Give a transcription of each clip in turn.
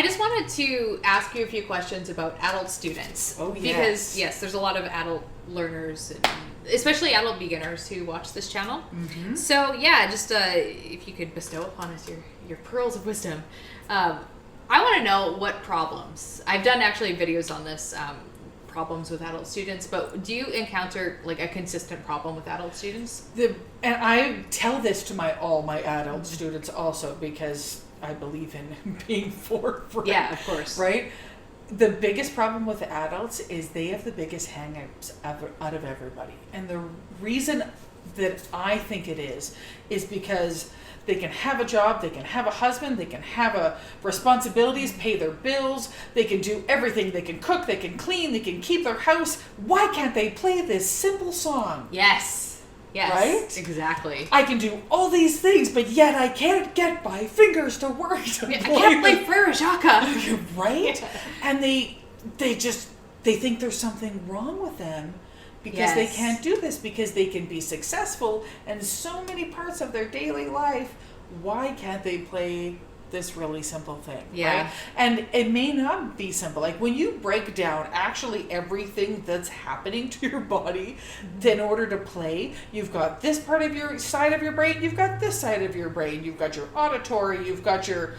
I just wanted to ask you a few questions about adult students. Oh, yes. Because, yes, there's a lot of adult learners, especially adult beginners who watch this channel. Mm-hmm. So, yeah, just if you could bestow upon us your pearls of wisdom. I want to know what problems. I've done actually videos on this, problems with adult students, but do you encounter like a consistent problem with adult students? And I tell this to all my adult students also, because I believe in being forthright. Yeah, of course. Right? The biggest problem with adults is they have the biggest hang-ups out of everybody. And the reason that I think it is because they can have a job, they can have a husband, they can have responsibilities, pay their bills, they can do everything. They can cook, they can clean, they can keep their house. Why can't they play this simple song? Yes. Yes. Right? Exactly. I can do all these things, but yet I can't get my fingers to work. I can't play Frere Jacques. Right? And they think there's something wrong with them. Because they can't do this, because they can be successful in so many parts of their daily life. Why can't they play this really simple thing? Yeah. Right? And it may not be simple. Like when you break down actually everything that's happening to your body in order to play, you've got this part of your side of your brain, you've got this side of your brain, you've got your auditory, you've got your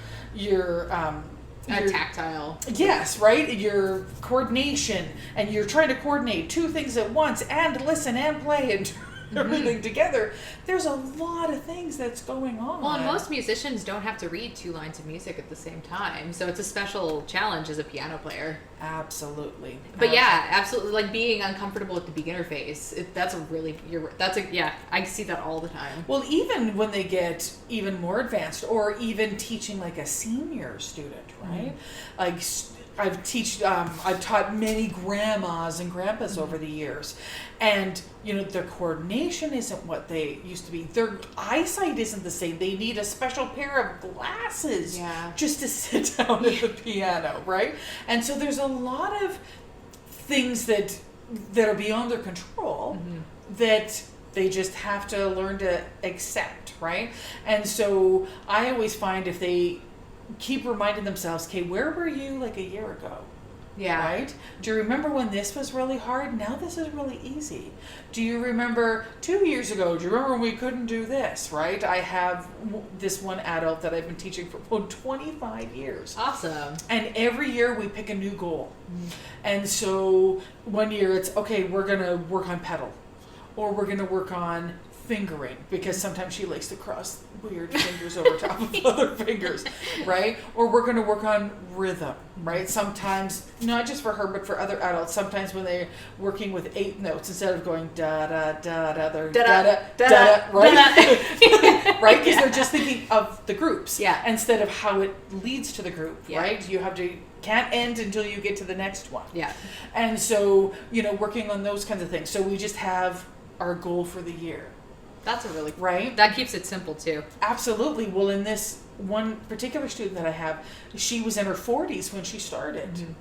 tactile. Yes, right? Your coordination, and you're trying to coordinate two things at once and listen and play and do everything together. There's a lot of things that's going on. Well, and most musicians don't have to read 2 lines of music at the same time, so it's a special challenge as a piano player. Absolutely. But yeah, absolutely, like being uncomfortable with the beginner phase. I see that all the time. Well, even when they get even more advanced, or even teaching like a senior student, right? Like I've taught many grandmas and grandpas over the years, and their coordination isn't what they used to be. Their eyesight isn't the same. They need a special pair of glasses just to sit down at the piano, right? And so there's a lot of things that are beyond their control that they just have to learn to accept, right? And so I always find if they keep reminding themselves, okay, where were you like a year ago? Yeah. Right? Do you remember when this was really hard? Now this is really easy. Do you remember 2 years ago? Do you remember when we couldn't do this? Right? I have this one adult that I've been teaching for 25 years. Awesome. And every year we pick a new goal. And so one year it's, okay, we're going to work on pedal. Or we're going to work on fingering, because sometimes she likes to cross weird fingers over top of other fingers, right? Or we're going to work on rhythm, right? Sometimes, not just for her, but for other adults, sometimes when they're working with 8 notes, instead of going da da da da, they're da da da da, right? Right? Because they're just thinking of the groups, instead of how it leads to the group, right? You have to can't end until you get to the next one. Yeah. And so, working on those kinds of things. So we just have our goal for the year. That's a really right. That keeps it simple too. Absolutely. Well, in this one particular student that I have, she was in her 40s when she started. Mm-hmm.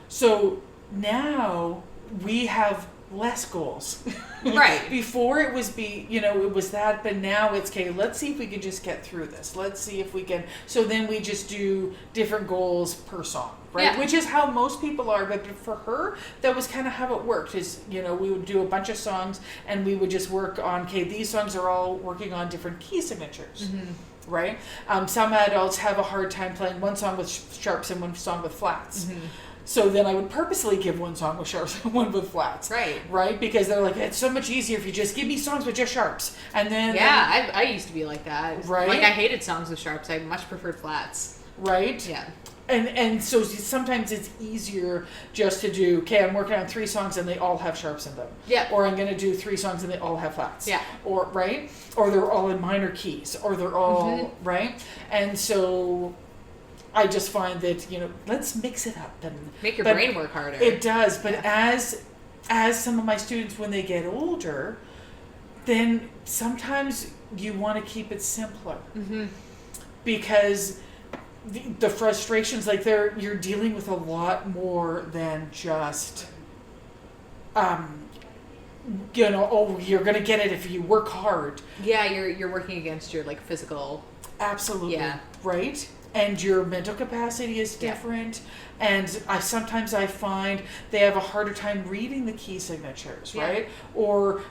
So now we have less goals. Right. Before it was it was that, but now it's okay, let's see if we can just get through this. Let's see if we can. So then we just do different goals per song, right? Yeah. Which is how most people are, but for her, that was kind of how it worked. Is, we would do a bunch of songs and we would just work on, okay, these songs are all working on different key signatures. Mm-hmm. Right? Some adults have a hard time playing one song with sharps and one song with flats. Mm-hmm. So then I would purposely give one song with sharps and one with flats. Right. Right? Because they're like, it's so much easier if you just give me songs with just sharps. And then... Yeah, I used to be like that. Right? Like, I hated songs with sharps. I much preferred flats. Right? Yeah. And so sometimes it's easier just to do, okay, I'm working on 3 songs and they all have sharps in them. Yeah. Or I'm going to do 3 songs and they all have flats. Yeah. Or, right? Or they're all in minor keys. Or they're all, right? And so... I just find that, let's mix it up and make your brain work harder. It does, but as some of my students, when they get older, then sometimes you want to keep it simpler, because the frustrations, like you're dealing with a lot more than just, you're going to get it if you work hard. Yeah, you're working against your physical. Absolutely. Yeah. Right? and your mental capacity is different. And sometimes I find they have a harder time reading the key signatures, right? Or,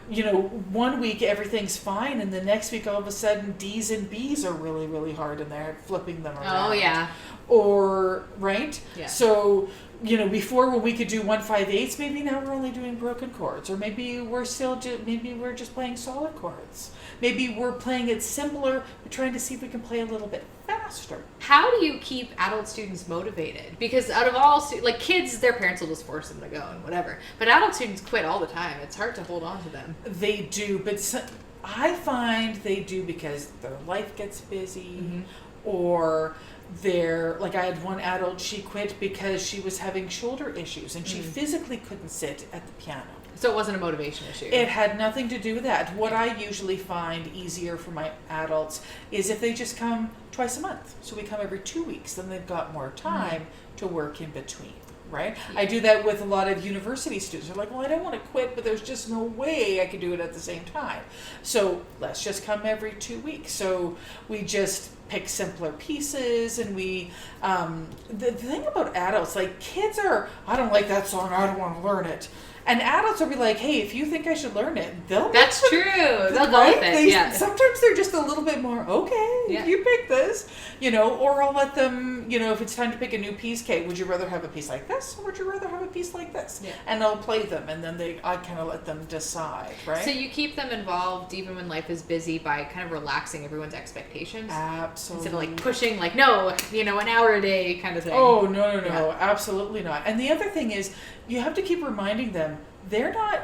one week everything's fine, and the next week all of a sudden D's and B's are really, really hard, and they're flipping them around. Oh, yeah. Or, right? Yeah. So, before when we could do 1/5/8, maybe now we're only doing broken chords, or maybe we're just playing solid chords. Maybe we're playing it simpler, but trying to see if we can play a little bit faster. How do you keep adult students motivated? Because out of all like kids, their parents will just force them to go and whatever. But adult students quit all the time. It's hard to hold on to them. They do, but I find they do because their life gets busy, or they're like, I had one adult, she quit because she was having shoulder issues and she physically couldn't sit at the piano. So it wasn't a motivation issue. It had nothing to do with that. What I usually find easier for my adults is if they just come twice a month. So we come every 2 weeks, then they've got more time to work in between, right? Yeah. I do that with a lot of university students. They're like, well, I don't want to quit, but there's just no way I could do it at the same time. So let's just come every 2 weeks. So we just pick simpler pieces, and we the thing about adults, like kids are, I don't like that song, I don't want to learn it. And adults will be like, hey, if you think I should learn it, That's true. They'll go with it. Sometimes they're just a little bit more, okay, you pick this, or I'll let them, if it's time to pick a new piece, okay, would you rather have a piece like this, or would you rather have a piece like this? Yeah. And I'll play them, and then I kind of let them decide, right? So you keep them involved even when life is busy by kind of relaxing everyone's expectations? Absolutely. Instead of pushing, no, an hour a day kind of thing. Oh, no, absolutely not. And the other thing is, you have to keep reminding them, they're not,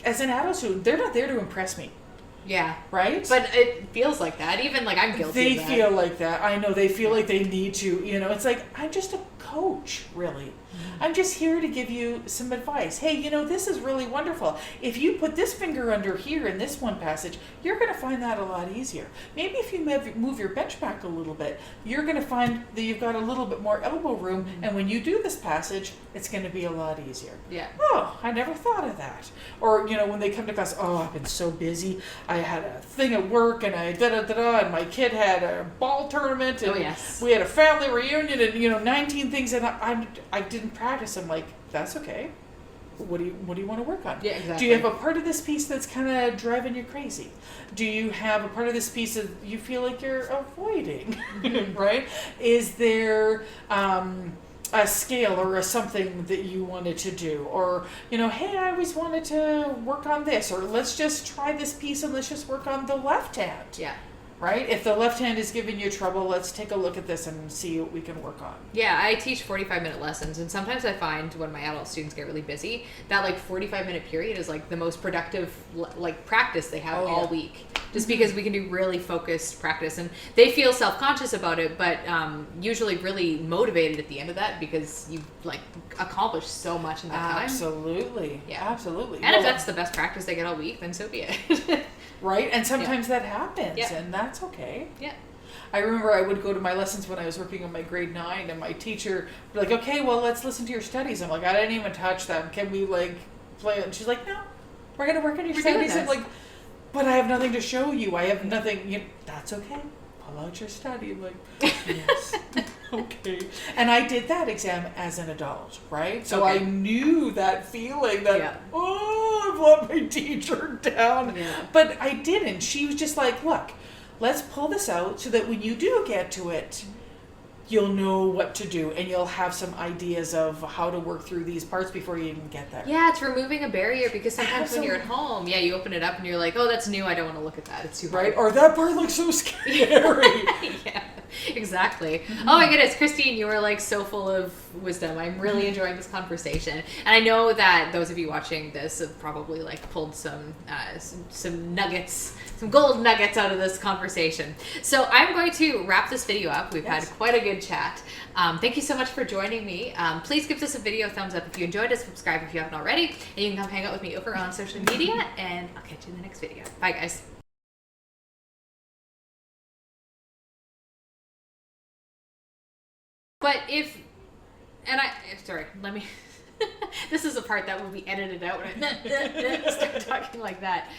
as an adult student, they're not there to impress me. Yeah. Right? But it feels like that. Even I'm guilty of that. They feel like that. I know they feel like they need to, it's like, I'm just a coach, really. I'm just here to give you some advice. Hey, this is really wonderful. If you put this finger under here in this one passage, you're going to find that a lot easier. Maybe if you move your bench back a little bit, you're going to find that you've got a little bit more elbow room, and when you do this passage, it's going to be a lot easier. Yeah. Oh, I never thought of that. Or, when they come to class, oh, I've been so busy. I had a thing at work, and and my kid had a ball tournament, and we had a family reunion, and 19 things, and I didn't practice. I'm like, that's okay. What do you want to work on? Yeah, exactly. Do you have a part of this piece that's kind of driving you crazy? Do you have a part of this piece that you feel like you're avoiding? Right? Is there a scale or something that you wanted to do? Or, hey, I always wanted to work on this, or let's just try this piece and let's just work on the left hand. Yeah. Right? If the left hand is giving you trouble, let's take a look at this and see what we can work on. Yeah, I teach 45-minute lessons, and sometimes I find when my adult students get really busy, that 45-minute period is the most productive practice they have all week. Just because we can do really focused practice, and they feel self-conscious about it, but usually really motivated at the end of that because you accomplished so much in that time. Absolutely. Yeah. Absolutely. And if that's the best practice they get all week, then so be it. Right? And sometimes that happens, and that's okay. Yeah. I remember I would go to my lessons when I was working on my grade 9, and my teacher would be like, okay, well, let's listen to your studies. I'm like, I didn't even touch them. Can we play it? And she's like, no, we're going to work on your studies. I'm like, but I have nothing to show you. I have nothing. That's okay. Pull out your study. I'm like, yes. Okay. And I did that exam as an adult, right? So I knew that feeling that, I've let my teacher down. Yeah. But I didn't. She was just like, look, let's pull this out so that when you do get to it, you'll know what to do, and you'll have some ideas of how to work through these parts before you even get there. Yeah, it's removing a barrier, because sometimes when you're at home, you open it up and you're like, oh, that's new, I don't want to look at that, it's too hard. Right, or that part looks so scary. Yeah, exactly. Mm-hmm. Oh my goodness, Christine, you were so full of wisdom. I'm really enjoying this conversation, and I know that those of you watching this have probably pulled some nuggets, some gold nuggets out of this conversation. So I'm going to wrap this video up. We've had quite a good chat. Thank you so much for joining me. Please give this a video thumbs up if you enjoyed it, subscribe if you haven't already, and you can come hang out with me over on social media, and I'll catch you in the next video. Bye, guys. But let me, this is a part that will be edited out when I start talking like that.